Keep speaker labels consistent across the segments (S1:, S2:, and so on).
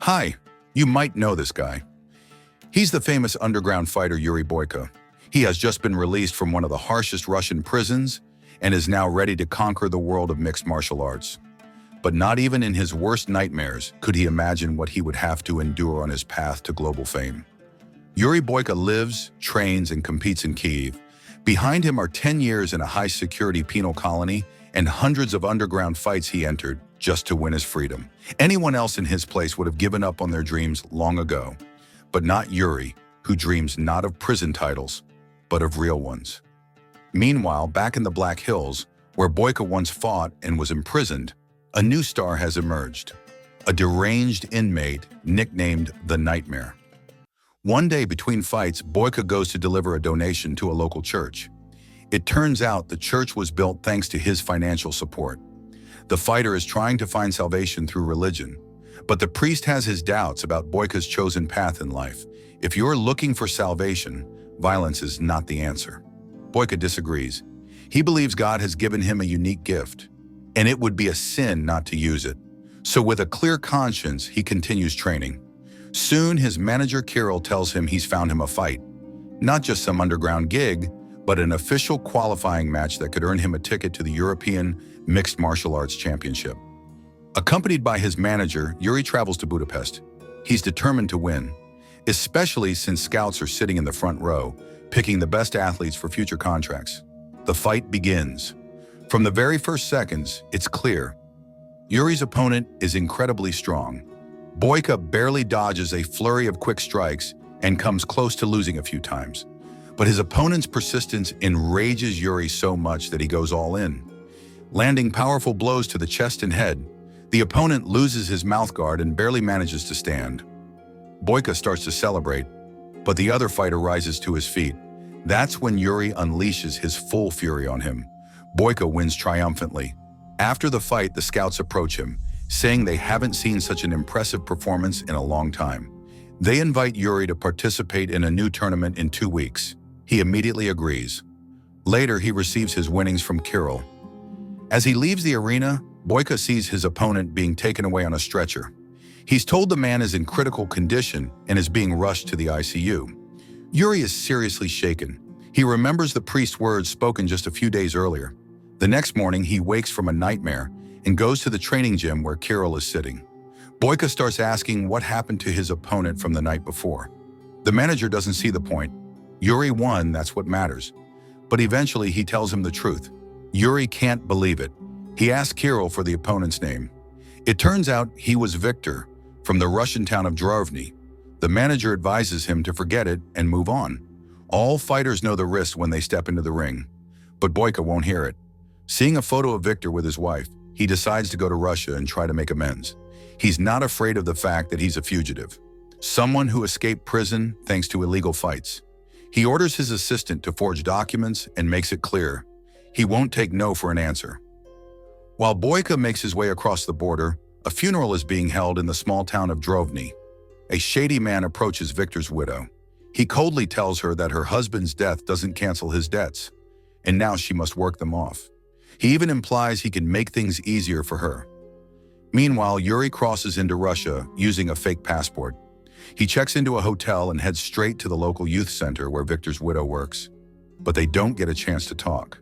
S1: Hi, you might know this guy. He's the famous underground fighter Yuri Boyka. He has just been released from one of the harshest Russian prisons and is now ready to conquer the world of mixed martial arts. But not even in his worst nightmares could he imagine what he would have to endure on his path to global fame. Yuri Boyka lives, trains, and competes in Kyiv. Behind him are 10 years in a high-security penal colony and hundreds of underground fights he entered just to win his freedom. Anyone else in his place would have given up on their dreams long ago. But not Yuri, who dreams not of prison titles, but of real ones. Meanwhile, back in the Black Hills, where Boyka once fought and was imprisoned, a new star has emerged, a deranged inmate nicknamed the Nightmare. One day between fights, Boyka goes to deliver a donation to a local church. It turns out the church was built thanks to his financial support. The fighter is trying to find salvation through religion, but the priest has his doubts about Boyka's chosen path in life. If you're looking for salvation, violence is not the answer. Boyka disagrees. He believes God has given him a unique gift, and it would be a sin not to use it. So with a clear conscience, he continues training. Soon, his manager Kirill tells him he's found him a fight. Not just some underground gig, but an official qualifying match that could earn him a ticket to the European Mixed Martial Arts Championship. Accompanied by his manager, Yuri travels to Budapest. He's determined to win, especially since scouts are sitting in the front row, picking the best athletes for future contracts. The fight begins. From the very first seconds, it's clear. Yuri's opponent is incredibly strong. Boyka barely dodges a flurry of quick strikes and comes close to losing a few times. But his opponent's persistence enrages Yuri so much that he goes all in. Landing powerful blows to the chest and head, the opponent loses his mouthguard and barely manages to stand. Boyka starts to celebrate, but the other fighter rises to his feet. That's when Yuri unleashes his full fury on him. Boyka wins triumphantly. After the fight, the scouts approach him, saying they haven't seen such an impressive performance in a long time. They invite Yuri to participate in a new tournament in 2 weeks. He immediately agrees. Later, he receives his winnings from Kirill. As he leaves the arena, Boyka sees his opponent being taken away on a stretcher. He's told the man is in critical condition and is being rushed to the ICU. Yuri is seriously shaken. He remembers the priest's words spoken just a few days earlier. The next morning, he wakes from a nightmare and goes to the training gym where Kirill is sitting. Boyka starts asking what happened to his opponent from the night before. The manager doesn't see the point. Yuri won, that's what matters. But eventually he tells him the truth. Yuri can't believe it. He asks Kirill for the opponent's name. It turns out he was Victor, from the Russian town of Drovny. The manager advises him to forget it and move on. All fighters know the risk when they step into the ring, but Boyka won't hear it. Seeing a photo of Victor with his wife, he decides to go to Russia and try to make amends. He's not afraid of the fact that he's a fugitive, someone who escaped prison thanks to illegal fights. He orders his assistant to forge documents and makes it clear he won't take no for an answer. While Boyka makes his way across the border, a funeral is being held in the small town of Drovny. A shady man approaches Victor's widow. He coldly tells her that her husband's death doesn't cancel his debts, and now she must work them off. He even implies he can make things easier for her. Meanwhile, Yuri crosses into Russia using a fake passport. He checks into a hotel and heads straight to the local youth center where Victor's widow works. But they don't get a chance to talk.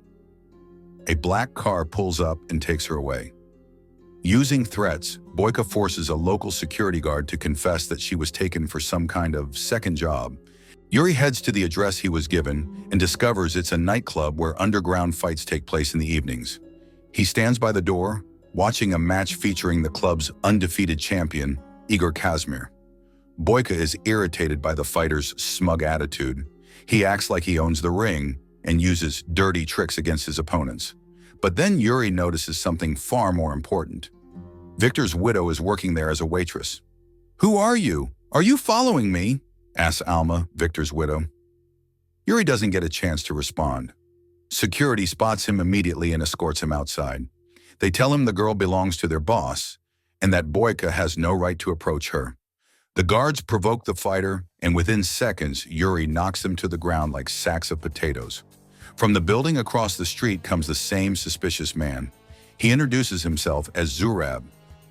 S1: A black car pulls up and takes her away. Using threats, Boyka forces a local security guard to confess that she was taken for some kind of second job. Yuri heads to the address he was given and discovers it's a nightclub where underground fights take place in the evenings. He stands by the door, watching a match featuring the club's undefeated champion, Igor Kazmir. Boyka is irritated by the fighter's smug attitude. He acts like he owns the ring and uses dirty tricks against his opponents. But then Yuri notices something far more important. Victor's widow is working there as a waitress. "Who are you? Are you following me?" asks Alma, Victor's widow. Yuri doesn't get a chance to respond. Security spots him immediately and escorts him outside. They tell him the girl belongs to their boss and that Boyka has no right to approach her. The guards provoke the fighter, and within seconds, Yuri knocks them to the ground like sacks of potatoes. From the building across the street comes the same suspicious man. He introduces himself as Zurab.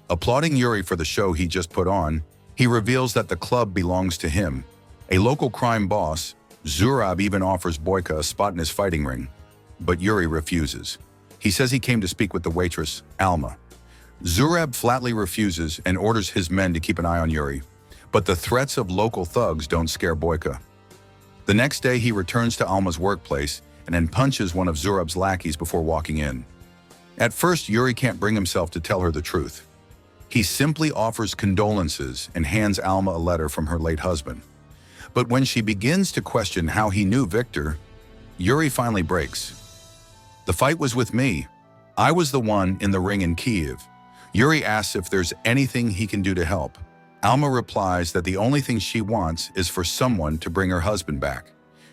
S1: Applauding Yuri for the show he just put on, He reveals that the club belongs to him. A local crime boss, Zurab, even offers Boyka a spot in his fighting ring, but Yuri refuses. He says he came to speak with the waitress, Alma. Zurab flatly refuses and orders his men to keep an eye on Yuri, but the threats of local thugs don't scare Boyka. The next day, he returns to Alma's workplace and then punches one of Zurab's lackeys before walking in. At first, Yuri can't bring himself to tell her the truth. He simply offers condolences and hands Alma a letter from her late husband. But when she begins to question how he knew Victor, Yuri finally breaks. "The fight was with me. I was the one in the ring in Kyiv." Yuri asks if there's anything he can do to help. Alma replies that the only thing she wants is for someone to bring her husband back.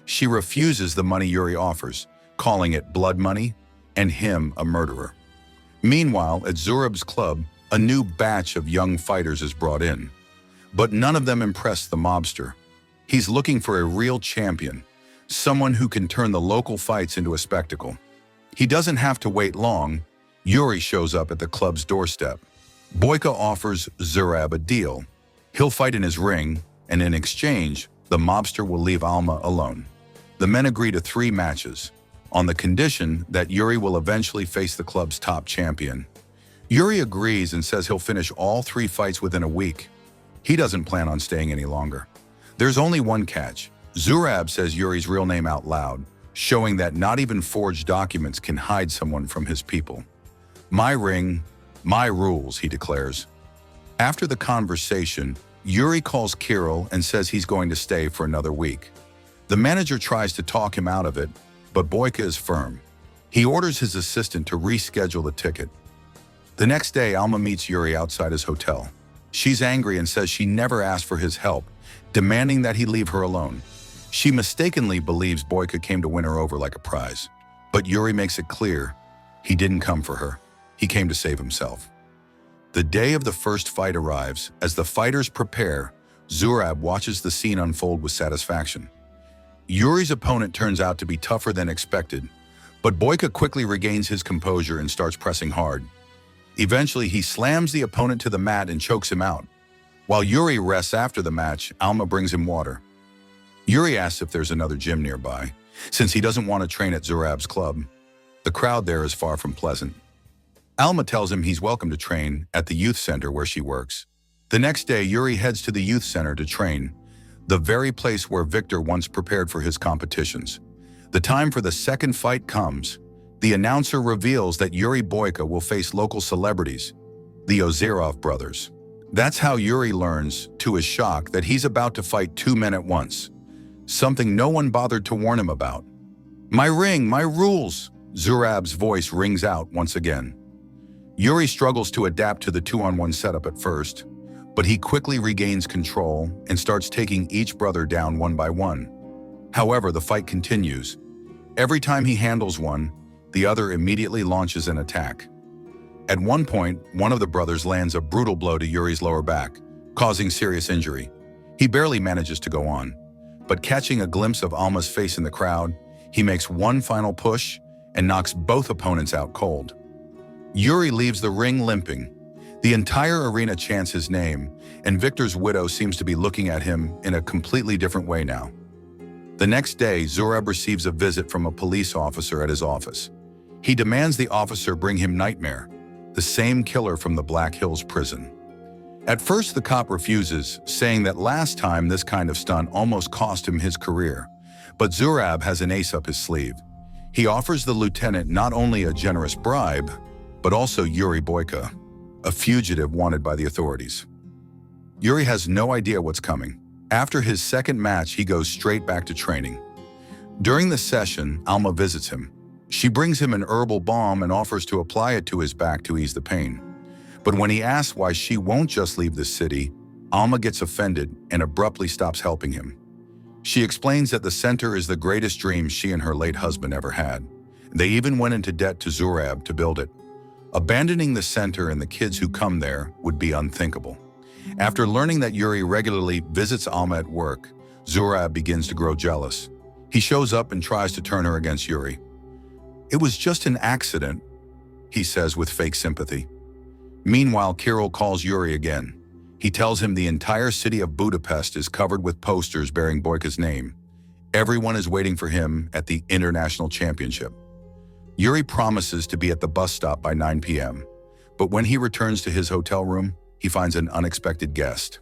S1: She refuses the money Yuri offers, calling it blood money and him a murderer. Meanwhile, at Zurab's club, a new batch of young fighters is brought in. But none of them impress the mobster. He's looking for a real champion, someone who can turn the local fights into a spectacle. He doesn't have to wait long. Yuri shows up at the club's doorstep. Boyka offers Zurab a deal. He'll fight in his ring, and in exchange, the mobster will leave Alma alone. The men agree to 3 matches, on the condition that Yuri will eventually face the club's top champion. Yuri agrees and says he'll finish all 3 fights within a week. He doesn't plan on staying any longer. There's only one catch. Zurab says Yuri's real name out loud, showing that not even forged documents can hide someone from his people. "My ring, my rules," he declares. After the conversation, Yuri calls Kirill and says he's going to stay for another week. The manager tries to talk him out of it, but Boyka is firm. He orders his assistant to reschedule the ticket. The next day, Alma meets Yuri outside his hotel. She's angry and says she never asked for his help, demanding that he leave her alone. She mistakenly believes Boyka came to win her over like a prize. But Yuri makes it clear he didn't come for her. He came to save himself. The day of the first fight arrives. As the fighters prepare, Zurab watches the scene unfold with satisfaction. Yuri's opponent turns out to be tougher than expected, but Boyka quickly regains his composure and starts pressing hard. Eventually, he slams the opponent to the mat and chokes him out. While Yuri rests after the match, Alma brings him water. Yuri asks if there's another gym nearby, since he doesn't want to train at Zurab's club. The crowd there is far from pleasant. Alma tells him he's welcome to train at the youth center where she works. The next day, Yuri heads to the youth center to train, the very place where Victor once prepared for his competitions. The time for the second fight comes. The announcer reveals that Yuri Boyka will face local celebrities, the Ozerov brothers. That's how Yuri learns, to his shock, that he's about to fight 2 men at once, something no one bothered to warn him about. "My ring, my rules!" Zurab's voice rings out once again. Yuri struggles to adapt to the 2-on-1 setup at first, but he quickly regains control and starts taking each brother down one by one. However, the fight continues. Every time he handles one, the other immediately launches an attack. At one point, one of the brothers lands a brutal blow to Yuri's lower back, causing serious injury. He barely manages to go on, but catching a glimpse of Alma's face in the crowd, he makes one final push and knocks both opponents out cold. Yuri leaves the ring limping. The entire arena chants his name, and Victor's widow seems to be looking at him in a completely different way now. The next day, Zurab receives a visit from a police officer at his office. He demands the officer bring him Nightmare, the same killer from the Black Hills prison. At first, the cop refuses, saying that last time this kind of stunt almost cost him his career. But Zurab has an ace up his sleeve. He offers the lieutenant not only a generous bribe, but also Yuri Boyka, a fugitive wanted by the authorities. Yuri has no idea what's coming. After his second match, he goes straight back to training. During the session, Alma visits him. She brings him an herbal balm and offers to apply it to his back to ease the pain. But when he asks why she won't just leave the city, Alma gets offended and abruptly stops helping him. She explains that the center is the greatest dream she and her late husband ever had. They even went into debt to Zurab to build it. Abandoning the center and the kids who come there would be unthinkable. After learning that Yuri regularly visits Alma at work, Zurab begins to grow jealous. He shows up and tries to turn her against Yuri. "It was just an accident," he says with fake sympathy. Meanwhile, Kirill calls Yuri again. He tells him the entire city of Budapest is covered with posters bearing Boyka's name. Everyone is waiting for him at the International Championship. Yuri promises to be at the bus stop by 9 p.m., but when he returns to his hotel room, he finds an unexpected guest.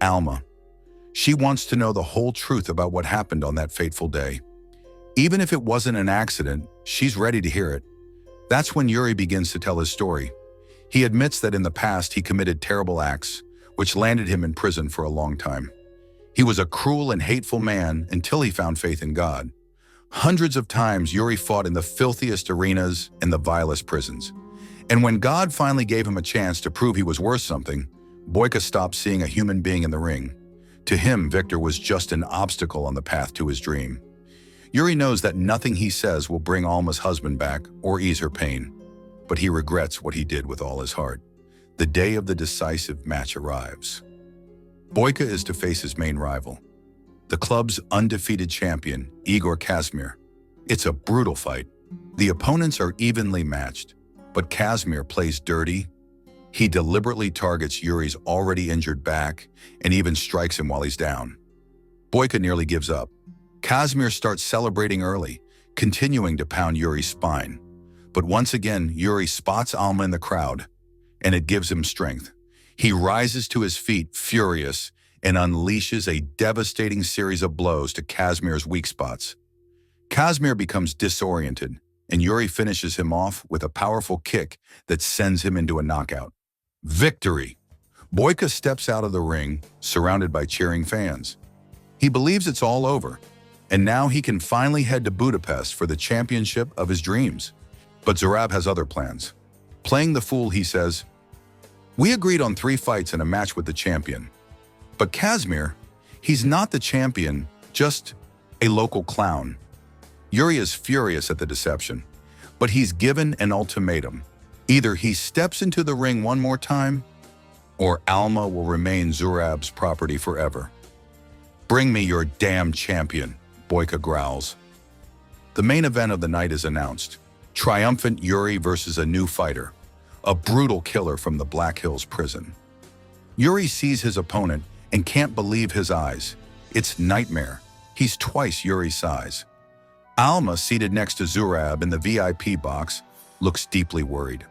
S1: Alma. She wants to know the whole truth about what happened on that fateful day. Even if it wasn't an accident, she's ready to hear it. That's when Yuri begins to tell his story. He admits that in the past he committed terrible acts, which landed him in prison for a long time. He was a cruel and hateful man until he found faith in God. Hundreds of times Yuri fought in the filthiest arenas and the vilest prisons. And when God finally gave him a chance to prove he was worth something, Boyka stopped seeing a human being in the ring. To him, Victor was just an obstacle on the path to his dream. Yuri knows that nothing he says will bring Alma's husband back or ease her pain, but he regrets what he did with all his heart. The day of the decisive match arrives. Boyka is to face his main rival, the club's undefeated champion, Igor Kazmir. It's a brutal fight. The opponents are evenly matched, but Kazmir plays dirty. He deliberately targets Yuri's already injured back and even strikes him while he's down. Boyka nearly gives up. Kazmir starts celebrating early, continuing to pound Yuri's spine. But once again, Yuri spots Alma in the crowd, and it gives him strength. He rises to his feet, furious, and unleashes a devastating series of blows to Kazmir's weak spots. Kazmir becomes disoriented, and Yuri finishes him off with a powerful kick that sends him into a knockout. Victory! Boyka steps out of the ring, surrounded by cheering fans. He believes it's all over, and now he can finally head to Budapest for the championship of his dreams. But Zurab has other plans. Playing the fool, he says, "We agreed on 3 fights and a match with the champion. But Kazmir, he's not the champion, just a local clown." Yuri is furious at the deception, but he's given an ultimatum. Either he steps into the ring one more time, or Alma will remain Zurab's property forever. "Bring me your damn champion," Boyka growls. The main event of the night is announced. Triumphant Yuri versus a new fighter, a brutal killer from the Black Hills prison. Yuri sees his opponent and can't believe his eyes. It's Nightmare. He's twice Yuri's size. Alma, seated next to Zurab in the VIP box, looks deeply worried.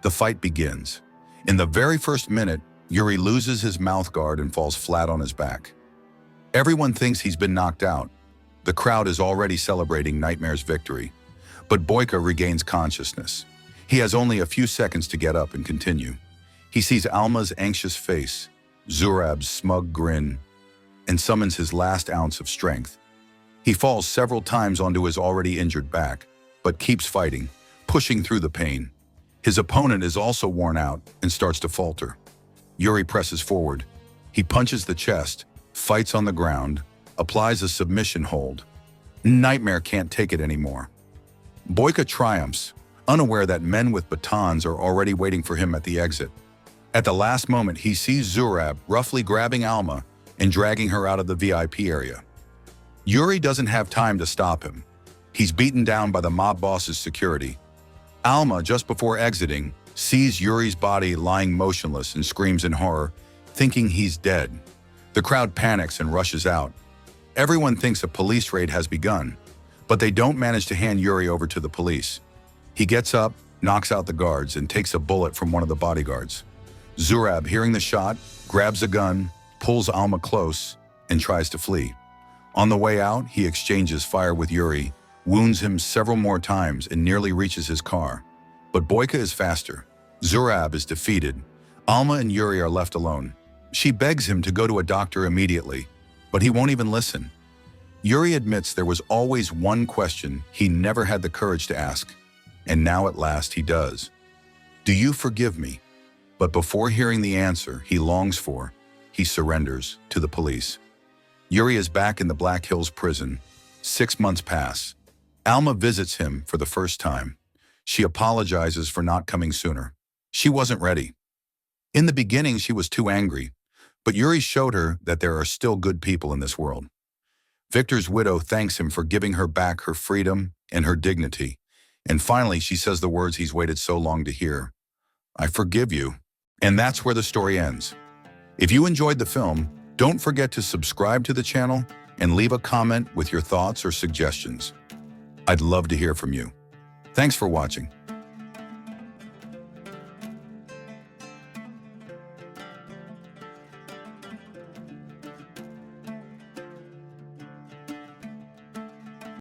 S1: The fight begins. In the very first minute, Yuri loses his mouthguard and falls flat on his back. Everyone thinks he's been knocked out. The crowd is already celebrating Nightmare's victory, but Boyka regains consciousness. He has only a few seconds to get up and continue. He sees Alma's anxious face, Zurab's smug grin, and summons his last ounce of strength. He falls several times onto his already injured back, but keeps fighting, pushing through the pain. His opponent is also worn out and starts to falter. Yuri presses forward. He punches the chest, fights on the ground, applies a submission hold. Nightmare can't take it anymore. Boyka triumphs, unaware that men with batons are already waiting for him at the exit. At the last moment, he sees Zurab roughly grabbing Alma and dragging her out of the VIP area. Yuri doesn't have time to stop him. He's beaten down by the mob boss's security. Alma, just before exiting, sees Yuri's body lying motionless and screams in horror, thinking he's dead. The crowd panics and rushes out. Everyone thinks a police raid has begun, but they don't manage to hand Yuri over to the police. He gets up, knocks out the guards, and takes a bullet from one of the bodyguards. Zurab, hearing the shot, grabs a gun, pulls Alma close, and tries to flee. On the way out, he exchanges fire with Yuri, wounds him several more times, and nearly reaches his car. But Boyka is faster. Zurab is defeated. Alma and Yuri are left alone. She begs him to go to a doctor immediately, but he won't even listen. Yuri admits there was always one question he never had the courage to ask, and now at last he does. "Do you forgive me?" But before hearing the answer he longs for, he surrenders to the police. Yuri is back in the Black Hills prison. 6 months pass. Alma visits him for the first time. She apologizes for not coming sooner. She wasn't ready. In the beginning, she was too angry, but Yuri showed her that there are still good people in this world. Victor's widow thanks him for giving her back her freedom and her dignity, and finally she says the words he's waited so long to hear, "I forgive you." And that's where the story ends. If you enjoyed the film, don't forget to subscribe to the channel and leave a comment with your thoughts or suggestions. I'd love to hear from you. Thanks for watching.